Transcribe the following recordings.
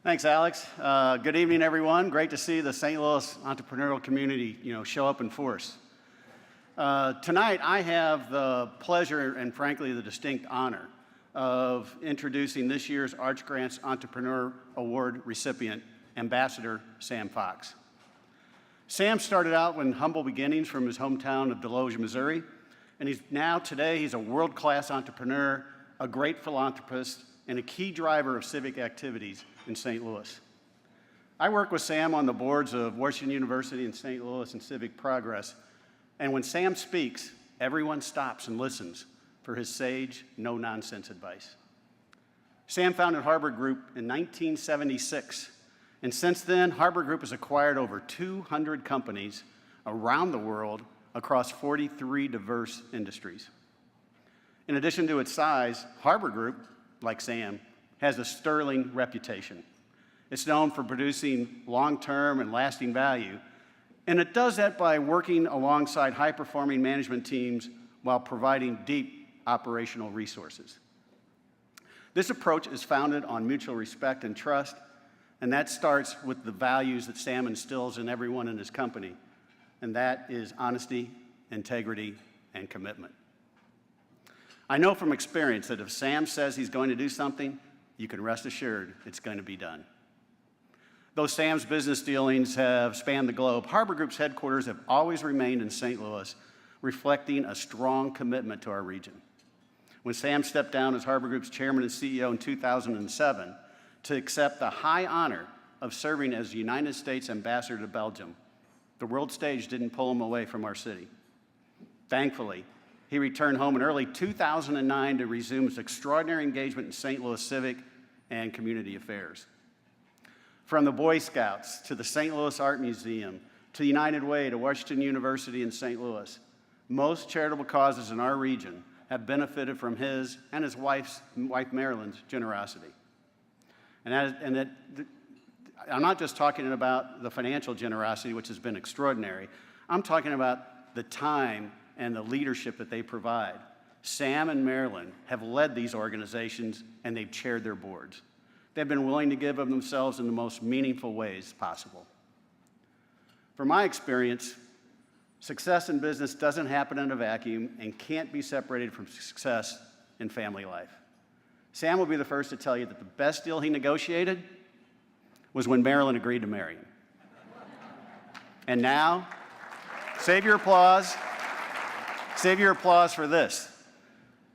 Thanks, Alex. Good evening, everyone. Great to see the St. Louis entrepreneurial community, show up in force. Tonight, I have the pleasure and, frankly, the distinct honor of introducing this year's Arch Grants Entrepreneur Award recipient, Ambassador Sam Fox. Sam started out in humble beginnings from his hometown of Deloge, Missouri, and today he's a world-class entrepreneur, a great philanthropist, and a key driver of civic activities in St. Louis. I work with Sam on the boards of Washington University and St. Louis and Civic Progress, and when Sam speaks, everyone stops and listens for his sage, no-nonsense advice. Sam founded Harbour Group in 1976, and since then, Harbour Group has acquired over 200 companies around the world across 43 diverse industries. In addition to its size, Harbour Group, like Sam, has a sterling reputation. It's known for producing long-term and lasting value, and it does that by working alongside high-performing management teams while providing deep operational resources. This approach is founded on mutual respect and trust, and that starts with the values that Sam instills in everyone in his company, and that is honesty, integrity, and commitment. I know from experience that if Sam says he's going to do something, you can rest assured it's going to be done. Though Sam's business dealings have spanned the globe, Harbour Group's headquarters have always remained in St. Louis, reflecting a strong commitment to our region. When Sam stepped down as Harbour Group's chairman and CEO in 2007 to accept the high honor of serving as the United States ambassador to Belgium, the world stage didn't pull him away from our city. Thankfully, he returned home in early 2009 to resume his extraordinary engagement in St. Louis civic and community affairs. From the Boy Scouts to the St. Louis Art Museum to United Way to Washington University in St. Louis, most charitable causes in our region have benefited from his and his wife Marilyn's generosity. I'm not just talking about the financial generosity, which has been extraordinary. I'm talking about the time and the leadership that they provide. Sam and Marilyn have led these organizations, and they've chaired their boards. They've been willing to give of themselves in the most meaningful ways possible. From my experience, success in business doesn't happen in a vacuum and can't be separated from success in family life. Sam will be the first to tell you that the best deal he negotiated was when Marilyn agreed to marry him. And now, save your applause for this.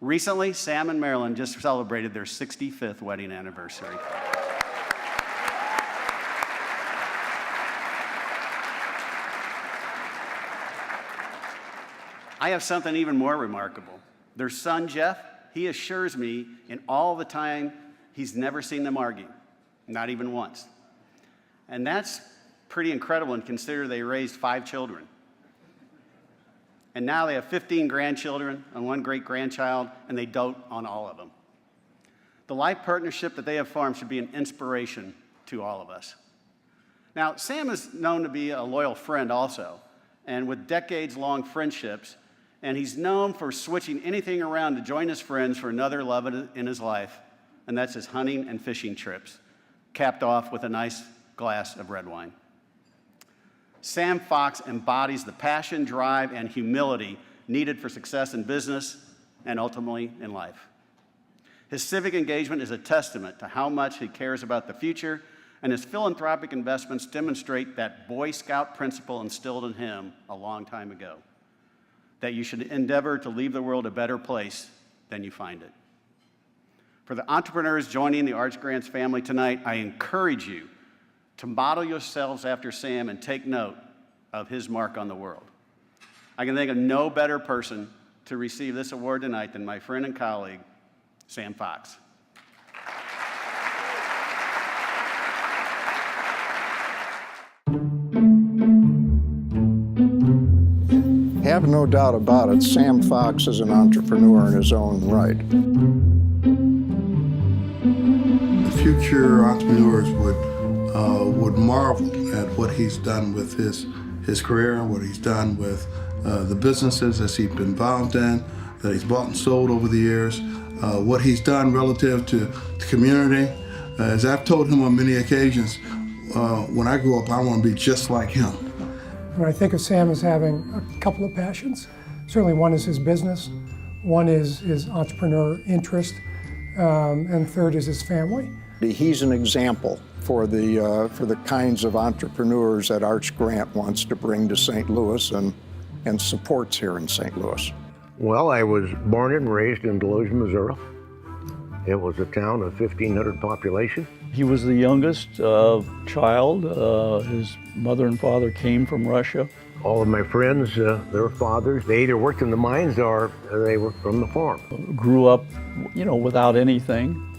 Recently, Sam and Marilyn just celebrated their 65th wedding anniversary. I have something even more remarkable. Their son, Jeff, he assures me in all the time he's never seen them argue, not even once. And that's pretty incredible and consider they raised 5 children. And now they have 15 grandchildren and 1 great-grandchild, and they dote on all of them. The life partnership that they have formed should be an inspiration to all of us. Now, Sam is known to be a loyal friend also, and with decades-long friendships, and he's known for switching anything around to join his friends for another love in his life, and that's his hunting and fishing trips, capped off with a nice glass of red wine. Sam Fox embodies the passion, drive, and humility needed for success in business and ultimately in life. His civic engagement is a testament to how much he cares about the future, and his philanthropic investments demonstrate that Boy Scout principle instilled in him a long time ago, that you should endeavor to leave the world a better place than you find it. For the entrepreneurs joining the Arch Grants family tonight, I encourage you to model yourselves after Sam and take note of his mark on the world. I can think of no better person to receive this award tonight than my friend and colleague, Sam Fox. Have no doubt about it, Sam Fox is an entrepreneur in his own right. The future entrepreneurs would marvel at what he's done with his career, what he's done with the businesses that he's been involved in, that he's bought and sold over the years, what he's done relative to the community, As I've told him on many occasions, when I grow up, I want to be just like him. When I think of Sam as having a couple of passions, certainly one is his business, one is his entrepreneur interest, and third is his family. He's an example for the kinds of entrepreneurs that Arch Grant wants to bring to St. Louis and supports here in St. Louis. Well, I was born and raised in Belgium, Missouri. It was a town of 1,500 population. He was the youngest child. His mother and father came from Russia. All of my friends, their fathers, they either worked in the mines or they were from the farm. Grew up, without anything.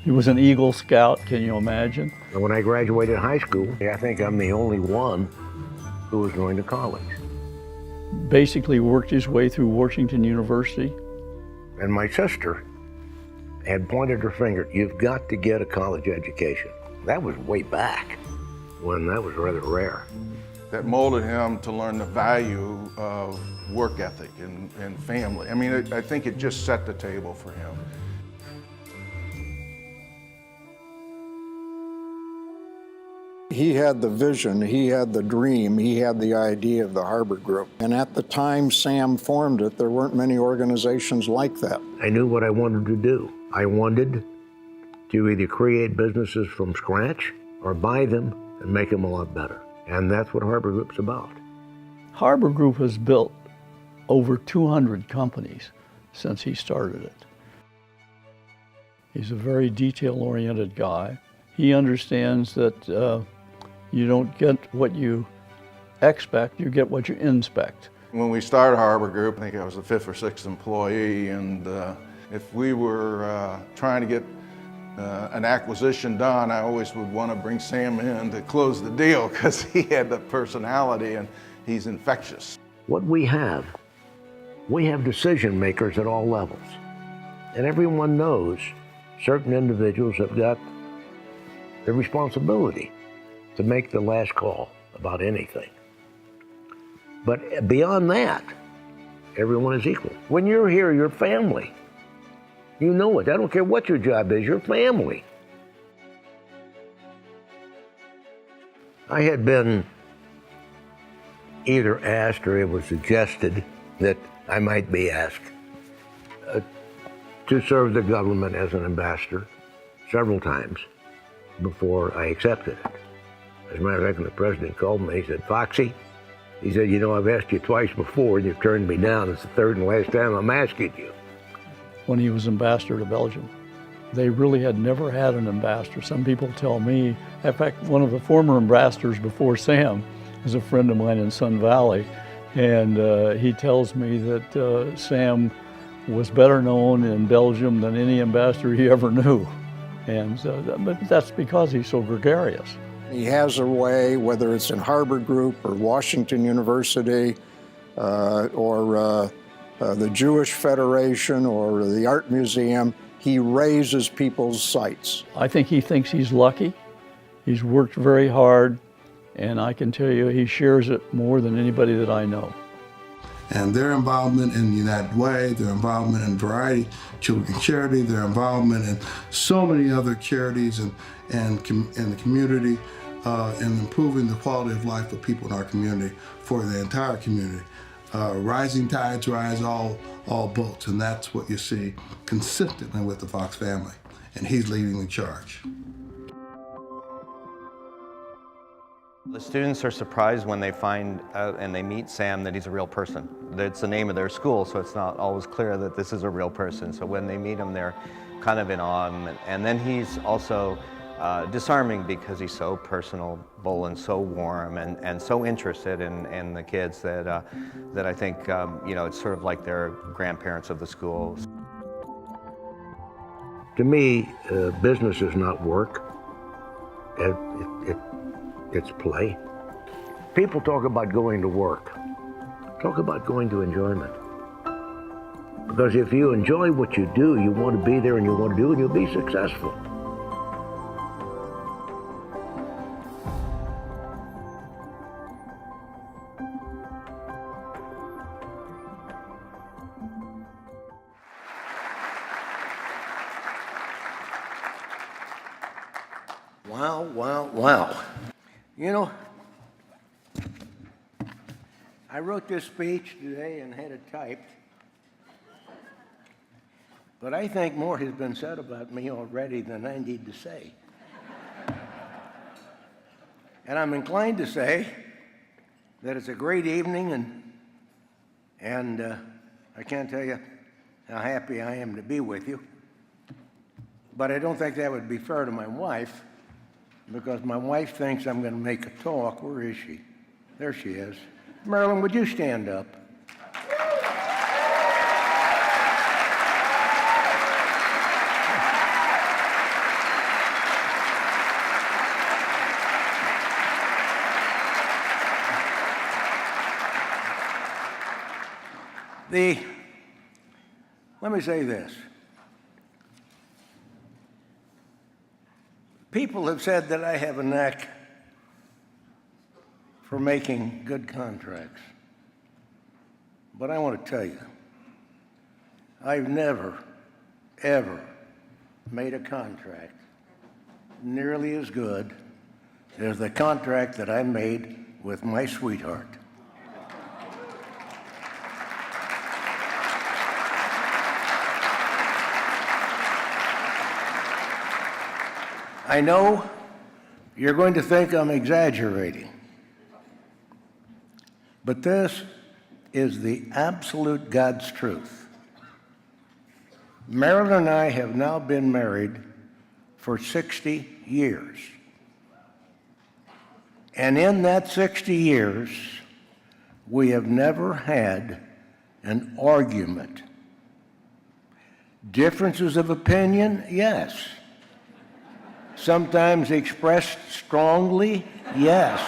He was an Eagle Scout, can you imagine? And when I graduated high school, I think I'm the only one who was going to college. Basically worked his way through Washington University. And my sister had pointed her finger, you've got to get a college education. That was way back when that was rather rare. That molded him to learn the value of work ethic and family. I mean, I think it just set the table for him. He had the vision, he had the dream, he had the idea of the Harbour Group. And at the time Sam formed it, there weren't many organizations like that. I knew what I wanted to do. I wanted to either create businesses from scratch or buy them and make them a lot better. And that's what Harbour Group's about. Harbour Group has built over 200 companies since he started it. He's a very detail-oriented guy. He understands that you don't get what you expect, you get what you inspect. When we started Harbour Group, I think I was the 5th or 6th employee, and if we were trying to get an acquisition done, I always would want to bring Sam in to close the deal because he had the personality and he's infectious. What we have decision makers at all levels. And everyone knows certain individuals have got the responsibility to make the last call about anything. But beyond that, everyone is equal. When you're here, you're family. You know it. I don't care what your job is, you're family. I had been either asked or it was suggested that I might be asked to serve the government as an ambassador several times before I accepted it. As a matter of fact, when the president called me, he said, Foxy, he said, I've asked you twice before and you've turned me down. It's the third and last time I'm asking you. When he was ambassador to Belgium, they really had never had an ambassador. Some people tell me, in fact, one of the former ambassadors before Sam is a friend of mine in Sun Valley, and he tells me that Sam was better known in Belgium than any ambassador he ever knew. And but that's because he's so gregarious. He has a way, whether it's in Harbour Group or Washington University or the Jewish Federation or the Art Museum, he raises people's sights. I think he thinks he's lucky. He's worked very hard, and I can tell you he shares it more than anybody that I know. And their involvement in United Way, their involvement in Variety Children's Charity, their involvement in so many other charities and the community, in improving the quality of life of people in our community, for the entire community. Rising tides rise all boats, and that's what you see consistently with the Fox family, and he's leading the charge. The students are surprised when they find out and they meet Sam that he's a real person. It's the name of their school, so it's not always clear that this is a real person. So when they meet him, they're kind of in awe. And then he's also disarming because he's so personable and so warm and so interested in the kids that I think it's sort of like they're grandparents of the school. To me, business is not work. It's play. People talk about going to work. Talk about going to enjoyment. Because if you enjoy what you do, you want to be there and you want to do it, and you'll be successful. Wow, wow, wow. You know, I wrote this speech today and had it typed, but I think more has been said about me already than I need to say. And I'm inclined to say that it's a great evening, and I can't tell you how happy I am to be with you. But I don't think that would be fair to my wife, because my wife thinks I'm going to make a talk. Where is she? There she is. Marilyn, would you stand up? Let me say this. People have said that I have a knack for making good contracts. But I want to tell you, I've never, ever made a contract nearly as good as the contract that I made with my sweetheart. I know you're going to think I'm exaggerating, but this is the absolute God's truth. Marilyn and I have now been married for 60 years. And in that 60 years, we have never had an argument. Differences of opinion, yes. Sometimes expressed strongly, yes.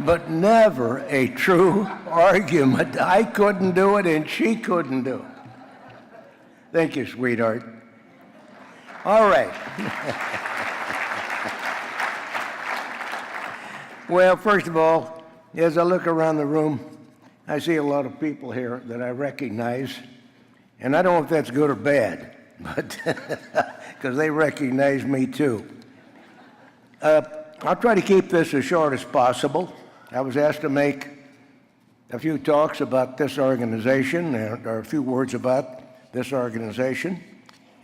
But never a true argument. I couldn't do it and she couldn't do it. Thank you, sweetheart. All right. Well, first of all, as I look around the room, I see a lot of people here that I recognize, and I don't know if that's good or bad, but because they recognize me too. I'll try to keep this as short as possible. I was asked to make a few talks about this organization, or a few words about this organization.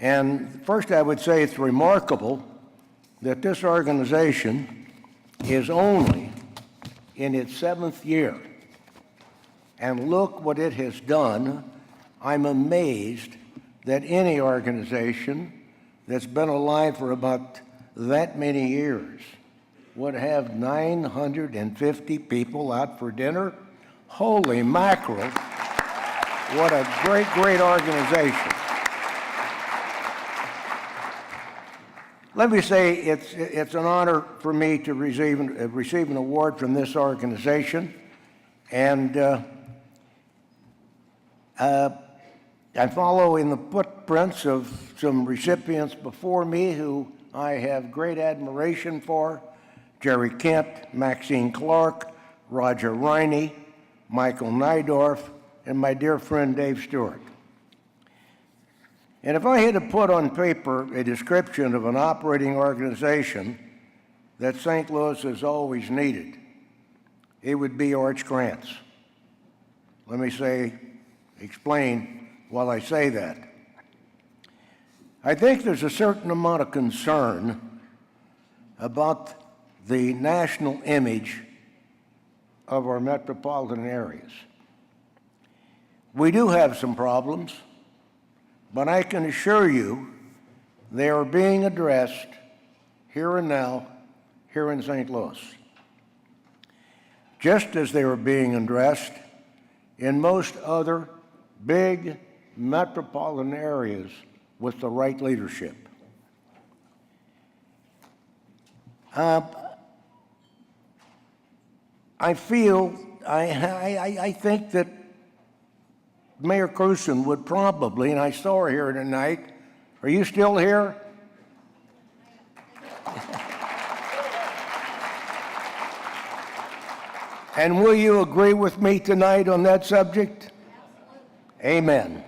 And first I would say it's remarkable that this organization is only in its 7th year. And look what it has done. I'm amazed that any organization that's been alive for about that many years would have 950 people out for dinner. Holy mackerel. What a great, great organization. Let me say it's an honor for me to receive an award from this organization. And I follow in the footprints of some recipients before me who I have great admiration for: Jerry Kent, Maxine Clark, Roger Riney, Michael Nydorf, and my dear friend Dave Stewart. And if I had to put on paper a description of an operating organization that St. Louis has always needed, it would be Arch Grants. Let me explain while I say that. I think there's a certain amount of concern about the national image of our metropolitan areas. We do have some problems, but I can assure you they are being addressed here and now, here in St. Louis, just as they are being addressed in most other big metropolitan areas with the right leadership. I think that Mayor Cruson would probably, and I saw her here tonight. Are you still here? And will you agree with me tonight on that subject? Amen.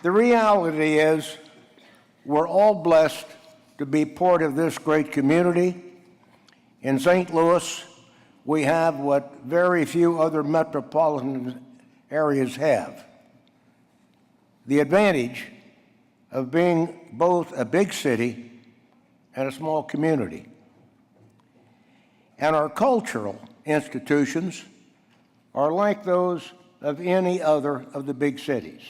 The reality is we're all blessed to be part of this great community. In St. Louis, we have what very few other metropolitan areas have: the advantage of being both a big city and a small community. And our cultural institutions are like those of any other of the big cities.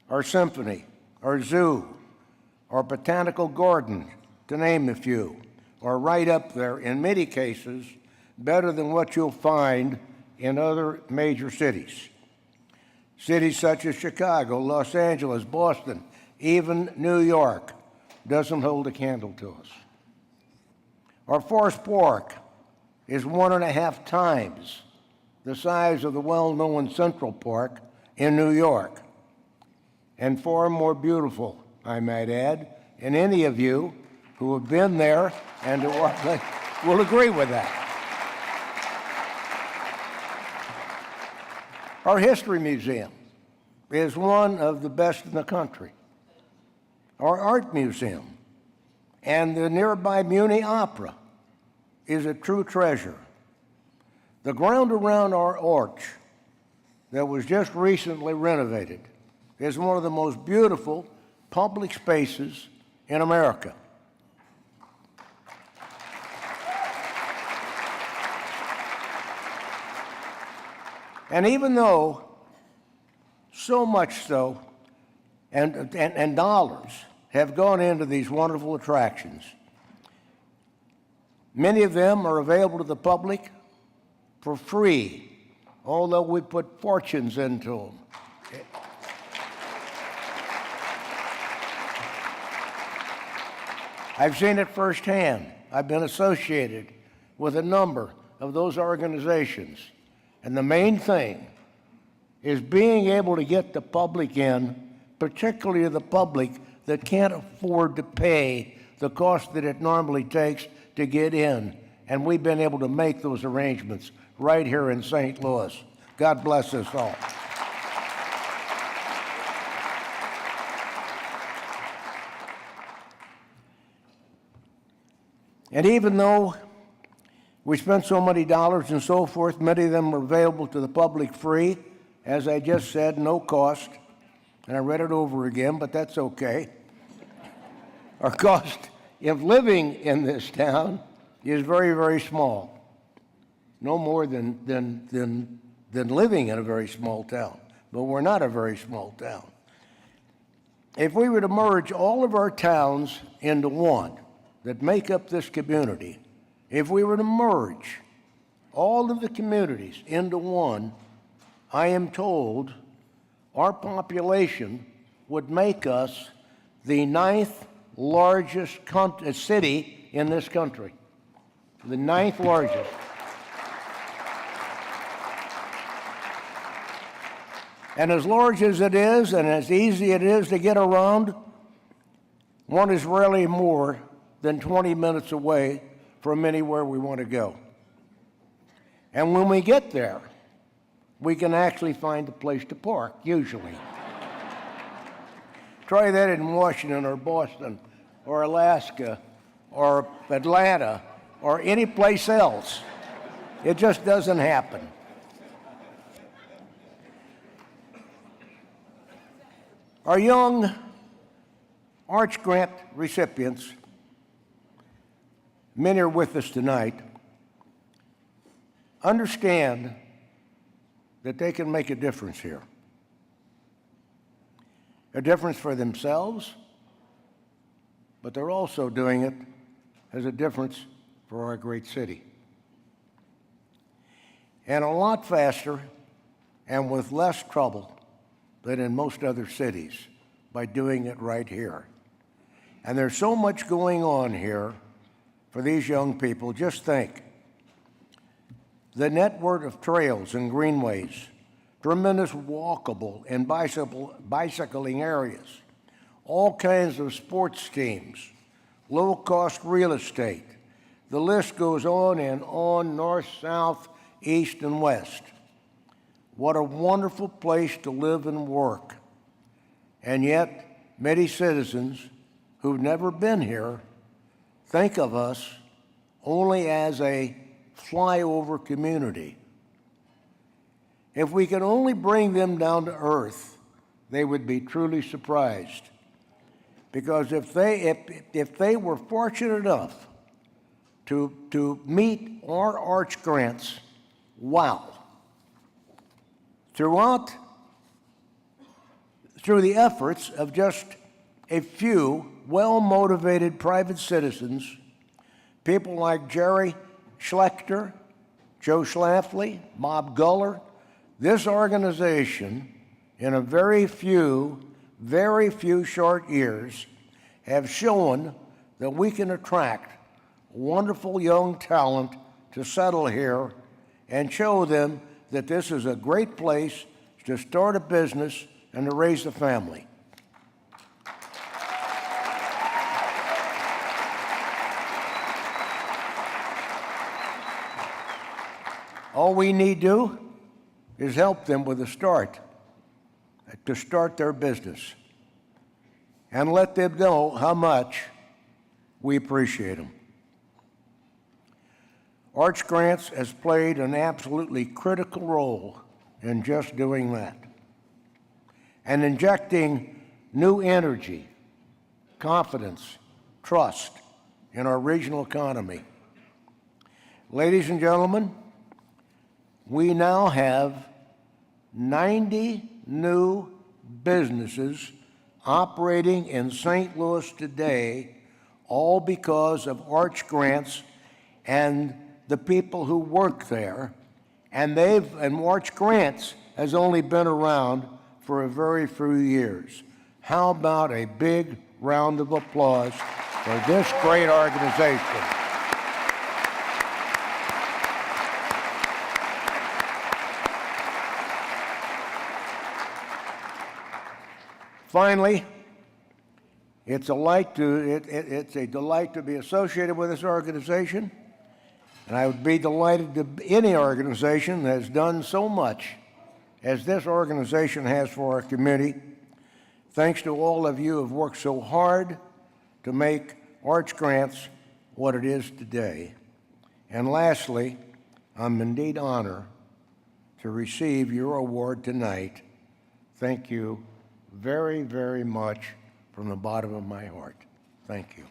Our symphony, our zoo, our botanical garden, to name a few, are right up there, in many cases, better than what you'll find in other major cities. Cities such as Chicago, Los Angeles, Boston, even New York doesn't hold a candle to us. Our Forest Park is 1.5 times the size of the well-known Central Park in New York, and far more beautiful, I might add, and any of you who have been there and will agree with that. Our History Museum is one of the best in the country. Our Art Museum and the nearby Muni Opera is a true treasure. The ground around our arch that was just recently renovated is one of the most beautiful public spaces in America. And even though so much so, and dollars have gone into these wonderful attractions, many of them are available to the public for free, although we put fortunes into them. I've seen it firsthand. I've been associated with a number of those organizations. And the main thing is being able to get the public in, particularly the public that can't afford to pay the cost that it normally takes to get in. And we've been able to make those arrangements right here in St. Louis. God bless us all. And even though we spent so many dollars and so forth, many of them are available to the public free, as I just said, no cost. And I read it over again, but that's okay. Our cost of living in this town is very, very small. No more than living in a very small town. But we're not a very small town. If we were to merge all of our towns into one that make up this community, if we were to merge all of the communities into one, I am told our population would make us the 9th largest city in this country. The 9th largest. And as large as it is, and as easy it is to get around, one is rarely more than 20 minutes away from anywhere we want to go. And when we get there, we can actually find a place to park, usually. Try that in Washington or Boston or Alaska or Atlanta or any place else. It just doesn't happen. Our young Arch Grant recipients, many are with us tonight, understand that they can make a difference here. A difference for themselves, but they're also doing it as a difference for our great city. And a lot faster and with less trouble than in most other cities by doing it right here. And there's so much going on here for these young people. Just think. The network of trails and greenways, tremendous walkable and bicycling areas, all kinds of sports teams, low-cost real estate. The list goes on and on, north, south, east, and west. What a wonderful place to live and work. And yet, many citizens who've never been here think of us only as a flyover community. If we could only bring them down to earth, they would be truly surprised. Because if they were fortunate enough to meet our Arch Grants, wow. Through the efforts of just a few well-motivated private citizens, people like Jerry Schlechter, Joe Schlafly, Bob Guller, this organization, in a very few short years, have shown that we can attract wonderful young talent to settle here and show them that this is a great place to start a business and to raise a family. All we need to do is help them with a start, to start their business, and let them know how much we appreciate them. Arch Grants has played an absolutely critical role in just doing that, and injecting new energy, confidence, trust in our regional economy. Ladies and gentlemen, we now have 90 new businesses operating in St. Louis today, all because of Arch Grants and the people who work there. And Arch Grants has only been around for a very few years. How about a big round of applause for this great organization? Finally, it's a delight to be associated with this organization, and I would be delighted to any organization that has done so much as this organization has for our community. Thanks to all of you who have worked so hard to make Arch Grants what it is today. And lastly, I'm indeed honored to receive your award tonight. Thank you very, very much from the bottom of my heart. Thank you.